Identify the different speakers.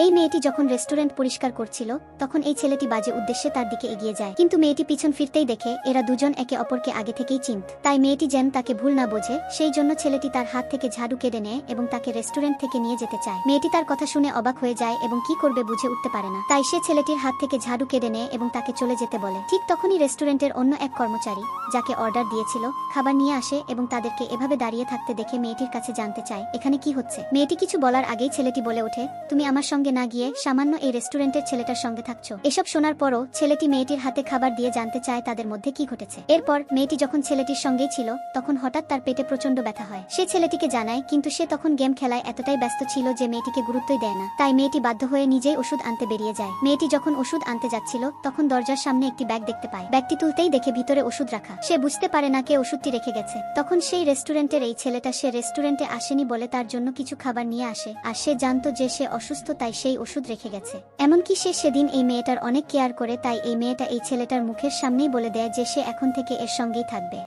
Speaker 1: এই মেয়েটি যখন রেস্টুরেন্ট পরিষ্কার করছিল তখন এই ছেলেটি বাজে উদ্দেশ্যে তার দিকে এগিয়ে যায়, কিন্তু মেয়েটি পিছন ফিরতেই দেখে এরা দুজন একে অপরকে আগে থেকেই চিনত। তাই মেয়েটি যেন তাকে ভুল না বোঝে সেই জন্য ছেলেটি তার হাত থেকে ঝাড়ু কেড়ে নেয় এবং তাকে রেস্টুরেন্ট থেকে নিয়ে যেতে চায়। মেয়েটি তার কথা শুনে অবাক হয়ে যায় এবং কি করবে বুঝে উঠতে পারে না, তাই সে ছেলেটির হাত থেকে ঝাড়ু কেড়ে নেয় এবং তাকে চলে যেতে বলে। ঠিক তখনই রেস্টুরেন্টের অন্য এক কর্মচারী যাকে অর্ডার দিয়েছিল খাবার নিয়ে আসে এবং তাদেরকে এভাবে দাঁড়িয়ে থাকতে দেখে মেয়েটির কাছে জানতে চায় এখানে কি হচ্ছে। মেয়েটি কিছু বলার আগেই ছেলেটি বলে ওঠে, তুমি আমার সঙ্গে না গিয়ে সামান্য এই রেস্টুরেন্টের ছেলেটার সঙ্গে থাকছো। এসব শোনার পরও ছেলেটি মেয়েটির হাতে খাবার দিয়ে জানতে চায় তাদের মধ্যে কি ঘটেছে। এরপর মেয়েটি যখন ছেলেটির সঙ্গেই ছিল তখন হঠাৎ তার পেটে প্রচন্ড ব্যথা হয়। সে ছেলেটিকে জানায়, কিন্তু সে তখন গেম খেলায় এতটাই ব্যস্ত ছিল যে মেয়েটিকে গুরুত্বই দেয় না। তাই মেয়েটি বাধ্য হয়ে নিজেই ওষুধ আনতে বেরিয়ে যায়। মেয়েটি যখন ওষুধ আনতে যাচ্ছিল তখন দরজার সামনে একটি ব্যাগ দেখতে পায়। ব্যাগটি তুলতেই দেখে ভিতরে ওষুধ রাখা। সে বুঝতে পারে না কে ওষুধটি রেখে গেছে। তখন সেই রেস্টুরেন্টের এই ছেলেটা সে রেস্টুরেন্টে আসেনি বলে তার জন্য কিছু খাবার নিয়ে আসে, আর সে জানতো যে সে অসুস্থ তাই সেই ওষুধ রেখে গেছে। এমনকি সে সেদিন এই মেয়েটার অনেক কেয়ার করে, তাই এই মেয়েটা এই ছেলেটার মুখের সামনেই বলে দেয় যে সে এখন থেকে এর সঙ্গেই থাকবে।